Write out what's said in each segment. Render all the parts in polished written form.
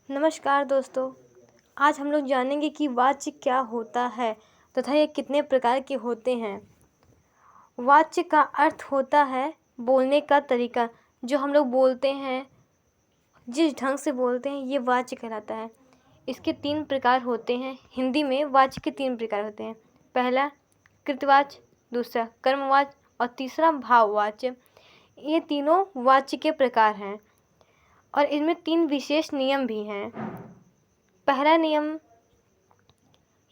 नमस्कार दोस्तों। आज हम लोग जानेंगे कि वाच्य क्या होता है तथा ये कितने प्रकार के होते हैं। वाच्य का अर्थ होता है बोलने का तरीका। जो हम लोग बोलते हैं, जिस ढंग से बोलते हैं, ये वाच्य कहलाता है। इसके 3 प्रकार होते हैं। हिंदी में वाच्य के 3 प्रकार होते हैं। पहला कृतवाच्य, दूसरा कर्मवाच्य और तीसरा भाववाच्य। ये तीनों वाच्य के प्रकार हैं और इनमें 3 विशेष नियम भी हैं। पहला नियम,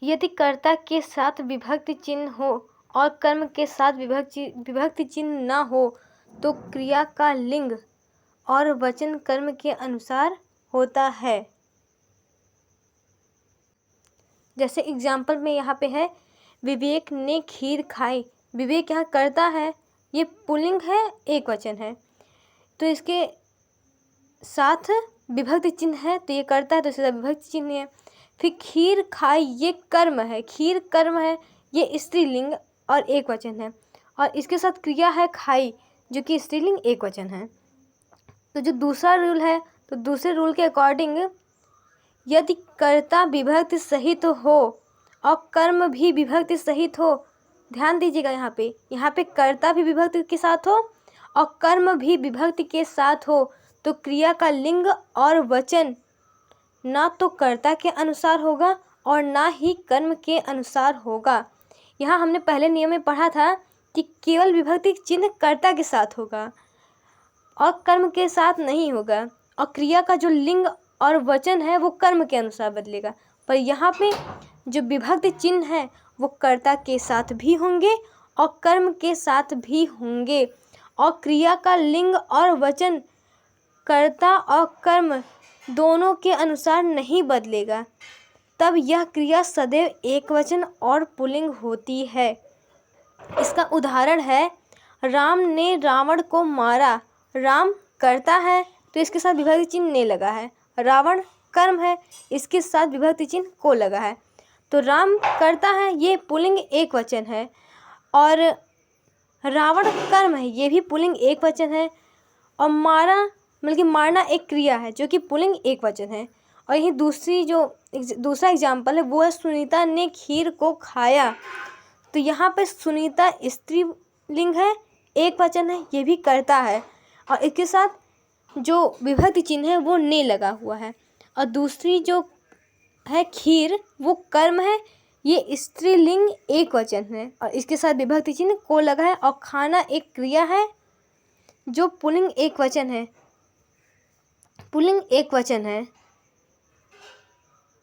यदि कर्ता के साथ विभक्ति चिन्ह हो और कर्म के साथ विभक्ति चिन्ह न हो तो क्रिया का लिंग और वचन कर्म के अनुसार होता है। जैसे एग्जाम्पल में यहाँ पे है, विवेक ने खीर खाई। विवेक यहाँ कर्ता है, ये पुल्लिंग है, एक वचन है, तो इसके साथ विभक्ति चिन्ह है तो ये कर्ता है, तो इसका विभक्ति चिन्ह है। फिर खीर खाई, ये कर्म है, खीर कर्म है, ये स्त्रीलिंग और एक वचन है, और इसके साथ क्रिया है खाई, जो कि स्त्रीलिंग एक वचन है। तो जो दूसरा रूल है, तो दूसरे रूल के अकॉर्डिंग यदि कर्ता विभक्ति सहित हो और कर्म भी विभक्ति सहित हो, ध्यान दीजिएगा, यहाँ पे कर्ता भी विभक्ति के साथ हो और कर्म भी विभक्ति के साथ हो तो क्रिया का लिंग और वचन ना तो कर्ता के अनुसार होगा और ना ही कर्म के अनुसार होगा। यहाँ हमने पहले नियम में पढ़ा था कि केवल विभक्ति चिन्ह कर्ता के साथ होगा और कर्म के साथ नहीं होगा, और क्रिया का जो लिंग और वचन है वो कर्म के अनुसार बदलेगा। पर यहाँ पे जो विभक्ति चिन्ह है वो कर्ता के साथ भी होंगे और कर्म के साथ भी होंगे, और क्रिया का लिंग और वचन कर्ता और कर्म दोनों के अनुसार नहीं बदलेगा। तब यह क्रिया सदैव एक वचन और पुल्लिंग होती है। इसका उदाहरण है, राम ने रावण को मारा। राम कर्ता है तो इसके साथ विभक्ति चिन्ह ने लगा है। रावण कर्म है, इसके साथ विभक्ति चिन्ह को लगा है। तो राम कर्ता है, ये पुल्लिंग एक वचन है, और रावण कर्म है, ये भी पुल्लिंग एक वचन है, और मारा मतलब कि मारना एक क्रिया है जो कि पुल्लिंग एक वचन है। और यही दूसरा एग्जाम्पल है, वो है सुनीता ने खीर को खाया। तो यहाँ पे सुनीता स्त्रीलिंग है, एक वचन है, ये भी कर्ता है, और इसके साथ जो विभक्ति चिन्ह है वो ने लगा हुआ है। और दूसरी जो है खीर, वो कर्म है, ये स्त्रीलिंग एक वचन है और इसके साथ विभक्ति चिन्ह को लगा है, और खाना एक क्रिया है जो पुल्लिंग एक वचन है। पुल्लिंग एक वचन है।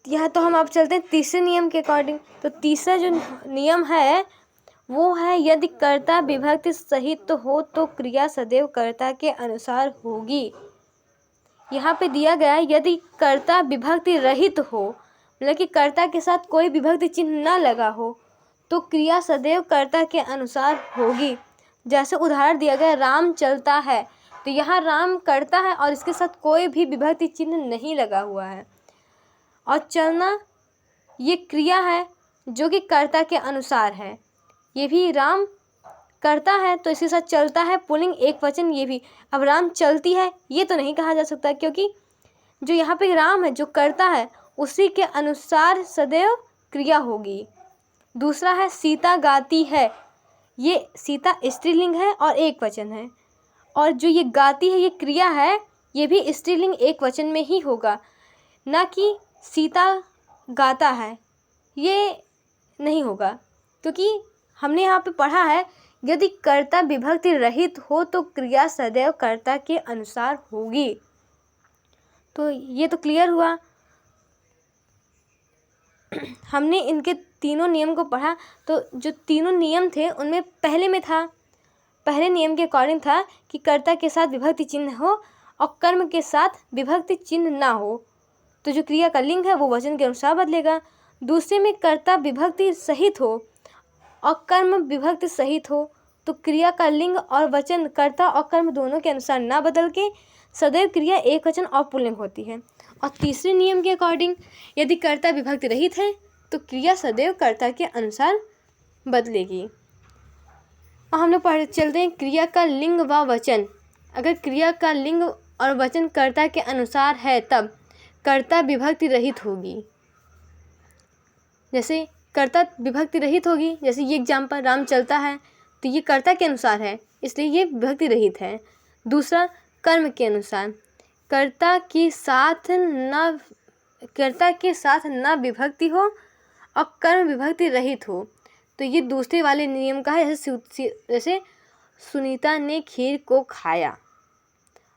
यह तो हम अब चलते हैं तीसरे नियम के अकॉर्डिंग। तो तीसरा जो नियम है वो है, यदि कर्ता विभक्ति सहित हो तो क्रिया सदैव कर्ता के अनुसार होगी। यहाँ पे दिया गया है, यदि कर्ता विभक्ति रहित हो, मतलब कि कर्ता के साथ कोई विभक्ति चिन्ह न लगा हो, तो क्रिया सदैव कर्ता के अनुसार होगी। जैसे उदाहरण दिया गया, राम चलता है, तो यहाँ राम कर्ता है और इसके साथ कोई भी विभक्ति चिन्ह नहीं लगा हुआ है, और चलना ये क्रिया है जो कि कर्ता के अनुसार है। ये भी राम करता है तो इसके साथ चलता है, पुल्लिंग एक वचन, ये भी। अब राम चलती है, ये तो नहीं कहा जा सकता, क्योंकि जो यहाँ पे राम है जो करता है उसी के अनुसार सदैव क्रिया होगी। दूसरा है सीता गाती है। ये सीता स्त्रीलिंग है और एक वचन है, और जो ये गाती है ये क्रिया है, ये भी स्त्रीलिंग एक वचन में ही होगा, ना कि सीता गाता है, ये नहीं होगा। क्योंकि हमने यहाँ पे पढ़ा है, यदि कर्ता विभक्ति रहित हो तो क्रिया सदैव कर्ता के अनुसार होगी। तो ये तो क्लियर हुआ। हमने इनके तीनों नियम को पढ़ा। तो जो तीनों नियम थे उनमें पहले नियम के अकॉर्डिंग था कि कर्ता के साथ विभक्ति चिन्ह हो और कर्म के साथ विभक्ति चिन्ह ना हो, तो जो क्रिया का लिंग है वो वचन के अनुसार बदलेगा। दूसरे में कर्ता विभक्ति सहित हो और कर्म विभक्ति सहित हो, तो क्रिया का लिंग और वचन कर्ता और कर्म दोनों के अनुसार ना बदल के सदैव क्रिया एक वचन और पुल्लिंग होती है। और तीसरे नियम के अकॉर्डिंग यदि कर्ता विभक्ति रहित है तो क्रिया सदैव कर्ता के अनुसार बदलेगी। और हम लोग चलते हैं क्रिया का लिंग व वचन। अगर क्रिया का लिंग और वचन कर्ता के अनुसार है तब कर्ता विभक्ति रहित होगी। जैसे कर्ता विभक्ति रहित होगी, जैसे ये एग्जाम्पल राम चलता है, तो ये कर्ता के अनुसार है, इसलिए ये विभक्ति रहित है। दूसरा कर्म के अनुसार, कर्ता के साथ न विभक्ति हो और कर्म विभक्ति रहित हो, तो ये दूसरे वाले नियम का है। जैसे सुनीता ने खीर को खाया।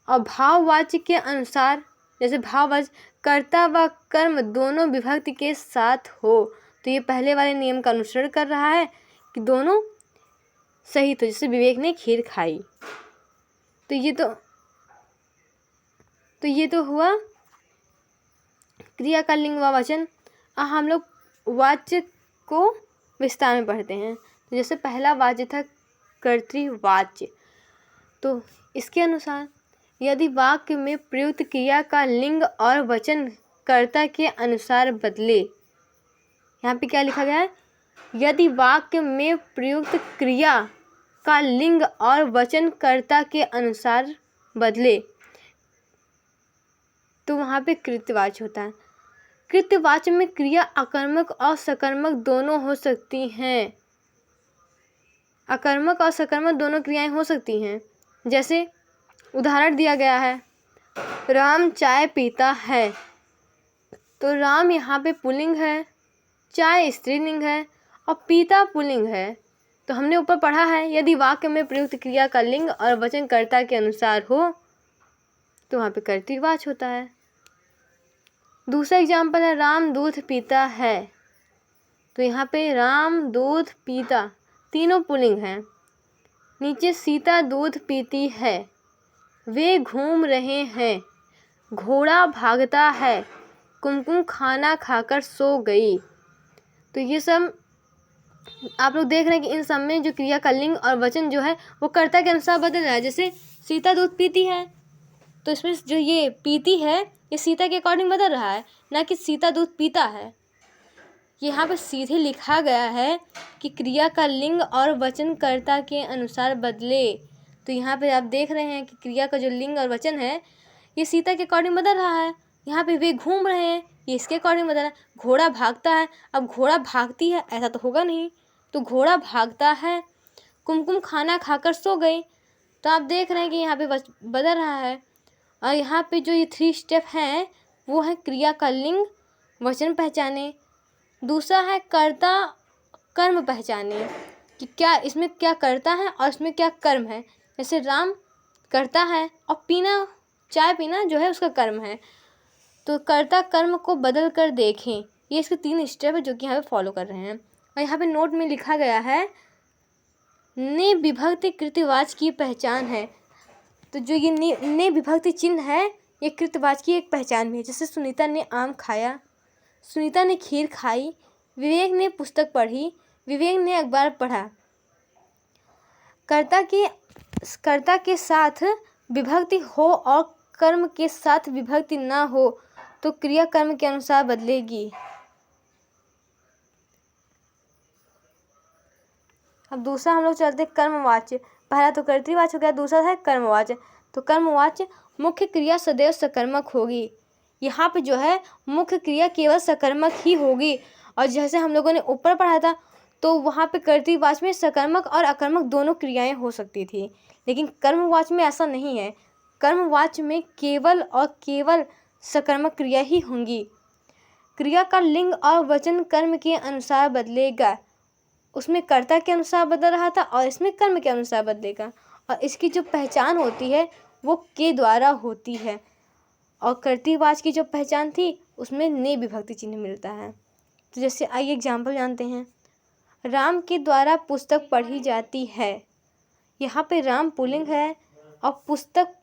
और भाववाच्य के अनुसार, जैसे भाववाच्य कर्ता व कर्म दोनों विभक्ति के साथ हो, तो ये पहले वाले नियम का अनुसरण कर रहा है कि दोनों सही। तो जैसे विवेक ने खीर खाई, तो ये तो हुआ क्रिया का लिंग व वचन। हम लोग वाच्य को विस्तार में पढ़ते हैं। तो जैसे पहला वाच्य था कर्तृवाच्य, तो इसके अनुसार यदि वाक्य में प्रयुक्त क्रिया का लिंग और वचन कर्ता के अनुसार बदले, यहाँ पे क्या लिखा गया है, यदि वाक्य में प्रयुक्त क्रिया का लिंग और वचन कर्ता के अनुसार बदले, तो वहाँ पे कृत्यवाच्य होता है। कृत्यवाच्य में क्रिया अकर्मक और सकर्मक दोनों हो सकती हैं। अकर्मक और सकर्मक दोनों क्रियाएं हो सकती हैं। जैसे उदाहरण दिया गया है, राम चाय पीता है, तो राम यहाँ पे पुल्लिंग है, चाय स्त्रीलिंग है और पीता पुल्लिंग है। तो हमने ऊपर पढ़ा है, यदि वाक्य में प्रयुक्त क्रिया का लिंग और वचन कर्ता के अनुसार हो, तो वहाँ पे कर्तृवाच्य होता है। दूसरा एग्जाम्पल है, राम दूध पीता है, तो यहाँ पे राम दूध पीता तीनों पुल्लिंग हैं। नीचे सीता दूध पीती है, वे घूम रहे हैं, घोड़ा भागता है, कुमकुम खाना खाकर सो गई। तो ये सब आप लोग देख रहे हैं कि इन सब में जो क्रिया का लिंग और वचन जो है वो कर्ता के अनुसार बदल रहा है। जैसे सीता दूध पीती है, तो इसमें जो ये पीती है ये सीता के अकॉर्डिंग बदल रहा है, ना कि सीता दूध पीता है। यहाँ पर सीधे लिखा गया है कि क्रिया का लिंग और वचन कर्ता के अनुसार बदले। तो यहाँ पे आप देख रहे हैं कि क्रिया का जो लिंग और वचन है ये सीता के अकॉर्डिंग बदल रहा है। यहाँ पे वे घूम रहे हैं, ये इसके अकॉर्डिंग बदल रहा है। घोड़ा भागता है, अब घोड़ा भागती है ऐसा तो होगा नहीं, तो घोड़ा भागता है। कुमकुम खाना खाकर सो गई, तो आप देख रहे हैं कि यहाँ पे बदल रहा है। और यहाँ पे जो ये 3 स्टेप हैं वो है क्रिया का लिंग वचन पहचाने, दूसरा है कर्ता कर्म पहचाने कि क्या इसमें क्या कर्ता है और इसमें क्या कर्म है। जैसे राम कर्ता है और पीना, चाय पीना जो है उसका कर्म है, तो कर्ता कर्म को बदल कर देखें। ये इसके 3 स्टेप है जो कि यहाँ पे फॉलो कर रहे हैं। और यहाँ पे नोट में लिखा गया है, ने विभक्ति कृत्यवाच्य की पहचान है। तो जो ये ने विभक्ति चिन्ह है ये कृत्यवाच्य की एक पहचान भी है। जैसे सुनीता ने आम खाया, सुनीता ने खीर खाई, विवेक ने पुस्तक पढ़ी, विवेक ने अखबार पढ़ा। कर्ता के साथ विभक्ति हो और कर्म के साथ विभक्ति ना हो तो क्रिया कर्म के अनुसार बदलेगी। अब दूसरा हम लोग चलते हैं कर्मवाच्य। पहला तो कर्तृवाच्य हो गया, दूसरा है कर्मवाच्य। तो कर्मवाच्य मुख्य क्रिया सदैव सकर्मक होगी। यहाँ पे जो है मुख्य क्रिया केवल सकर्मक ही होगी। और जैसे हम लोगों ने ऊपर पढ़ा था तो वहाँ पे कर्तृवाच्य में सकर्मक और अकर्मक दोनों क्रियाएं हो सकती थी, लेकिन कर्मवाच्य में ऐसा नहीं है। कर्मवाच्य में केवल और केवल सकर्मक क्रिया ही होंगी। क्रिया का लिंग और वचन कर्म के अनुसार बदलेगा। उसमें कर्ता के अनुसार बदल रहा था और इसमें कर्म के अनुसार बदलेगा। और इसकी जो पहचान होती है वो के द्वारा होती है, और कर्तृवाच्य की जो पहचान थी उसमें ने विभक्ति चिन्ह मिलता है। तो जैसे आइए एग्जाम्पल जानते हैं। राम के द्वारा पुस्तक पढ़ी जाती है, यहाँ पे राम पुल्लिंग है और पुस्तक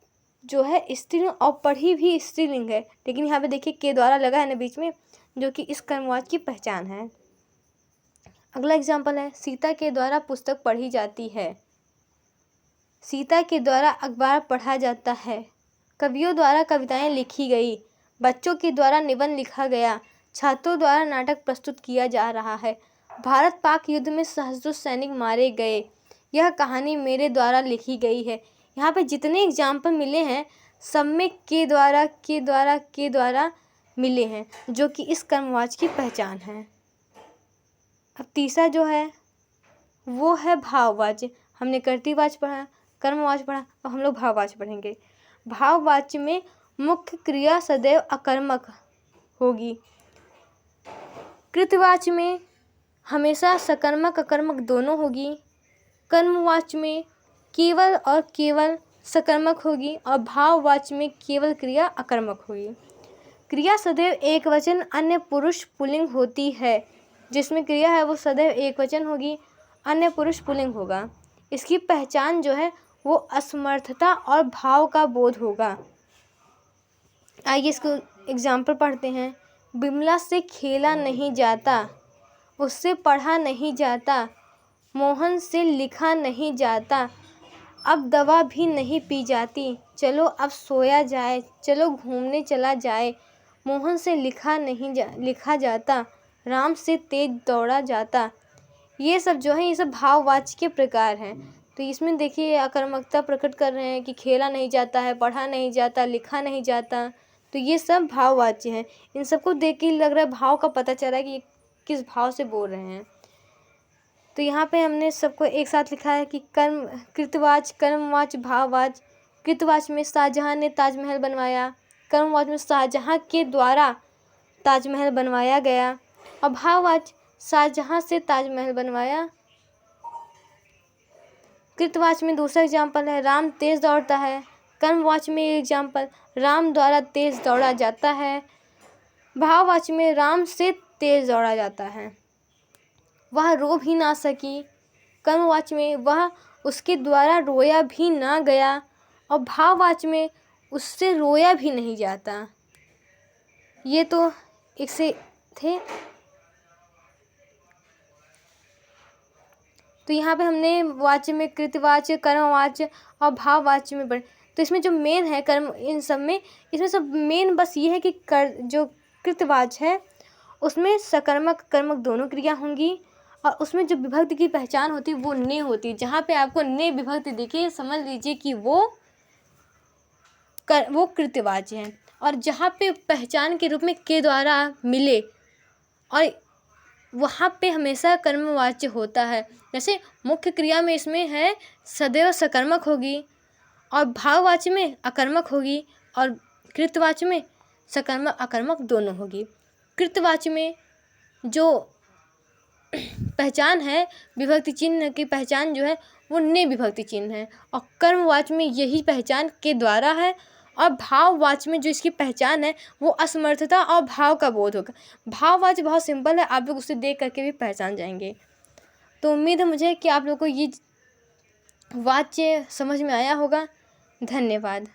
जो है स्त्रीलिंग और पढ़ी भी स्त्रीलिंग है, लेकिन यहाँ पे देखिए के द्वारा लगा है ना बीच में, जो कि इस कर्मवाच्य की पहचान है। अगला एग्जाम्पल है, सीता के द्वारा पुस्तक पढ़ी जाती है, सीता के द्वारा अखबार पढ़ा जाता है, कवियों द्वारा कविताएं लिखी गई, बच्चों के द्वारा निबंध लिखा गया, छात्रों द्वारा नाटक प्रस्तुत किया जा रहा है, भारत पाक युद्ध में सहस्त्रों सैनिक मारे गए, यह कहानी मेरे द्वारा लिखी गई है। यहाँ पे जितने एग्जाम्पल मिले हैं सब में के द्वारा मिले हैं, जो कि इस कर्मवाच्य की पहचान है। अब तीसरा जो है वो है भाववाच्य। हमने कर्तृवाच्य पढ़ा, कर्मवाच्य पढ़ा, अब हम लोग भाववाच्य पढ़ेंगे। भाववाच्य में मुख्य क्रिया सदैव अकर्मक होगी। कृतवाच्य में हमेशा सकर्मक अकर्मक दोनों होगी। कर्मवाच्य में केवल और केवल सकर्मक होगी और भाववाच्य में केवल क्रिया अकर्मक होगी। क्रिया सदैव एक वचन अन्य पुरुष पुल्लिंग होती है। जिसमें क्रिया है वो सदैव एक वचन होगी, अन्य पुरुष पुल्लिंग होगा। इसकी पहचान जो है वो असमर्थता और भाव का बोध होगा। आइए इसको एग्जाम्पल पढ़ते हैं। बिमला से खेला नहीं जाता, उससे पढ़ा नहीं जाता, मोहन से लिखा नहीं जाता, अब दवा भी नहीं पी जाती, चलो अब सोया जाए, चलो घूमने चला जाए, मोहन से लिखा जाता, राम से तेज दौड़ा जाता। ये सब जो है ये सब भाववाच्य के प्रकार हैं। तो इसमें देखिए अकर्मकता प्रकट कर रहे हैं कि खेला नहीं जाता है, पढ़ा नहीं जाता, लिखा नहीं जाता, तो ये सब भाववाच्य हैं। इन सबको देख के लग रहा है भाव का पता चल रहा है कि ये किस भाव से बोल रहे हैं। तो यहाँ पे हमने सबको एक साथ लिखा है कि कृतवाच्य, कर्मवाच्य, भाववाच्य। कृतवाच्य में शाहजहां ने ताजमहल बनवाया, कर्मवाच्य में शाहजहां के द्वारा ताजमहल बनवाया गया, और भाववाच्य शाहजहां से ताजमहल बनवाया। कृतवाच्य में दूसरा एग्जाम्पल है राम तेज दौड़ता है। कर्मवाच्य में एग्जाम्पल राम द्वारा तेज दौड़ा जाता है। भाववाच्य में राम से तेज दौड़ा जाता है। वह रो भी ना सकी। कर्मवाच्य में वह उसके द्वारा रोया भी ना गया, और भाववाच्य में उससे रोया भी नहीं जाता। ये तो एक से थे। तो यहाँ पे हमने वाच्य में कृतवाच्य, कर्मवाच्य और भाववाच्य में पढ़े। तो इसमें जो मेन है कर्म, इन सब में इसमें सब मेन बस ये है कि जो कृतवाच्य है उसमें सकर्मक कर्मक दोनों क्रिया होंगी, और उसमें जो विभक्ति की पहचान होती है वो ने होती है। जहाँ पे आपको ने विभक्ति दिखे समझ लीजिए कि वो कृतवाच्य है। और जहाँ पे पहचान के रूप में के द्वारा मिले और वहाँ पे हमेशा कर्मवाच्य होता है। जैसे मुख्य क्रिया में इसमें है सदैव सकर्मक होगी, और भाववाच्य में अकर्मक होगी, और कृतवाच्य में सकर्मक अकर्मक दोनों होगी। कृतवाच्य में जो पहचान है विभक्ति चिन्ह की पहचान जो है वो ने विभक्ति चिन्ह है, और कर्मवाच्य में यही पहचान के द्वारा है, और भाववाच्य में जो इसकी पहचान है वो असमर्थता और भाव का बोध होगा। भाववाच्य बहुत सिंपल है, आप लोग उसे देख करके भी पहचान जाएंगे। तो उम्मीद है मुझे कि आप लोग को ये वाच्य समझ में आया होगा। धन्यवाद।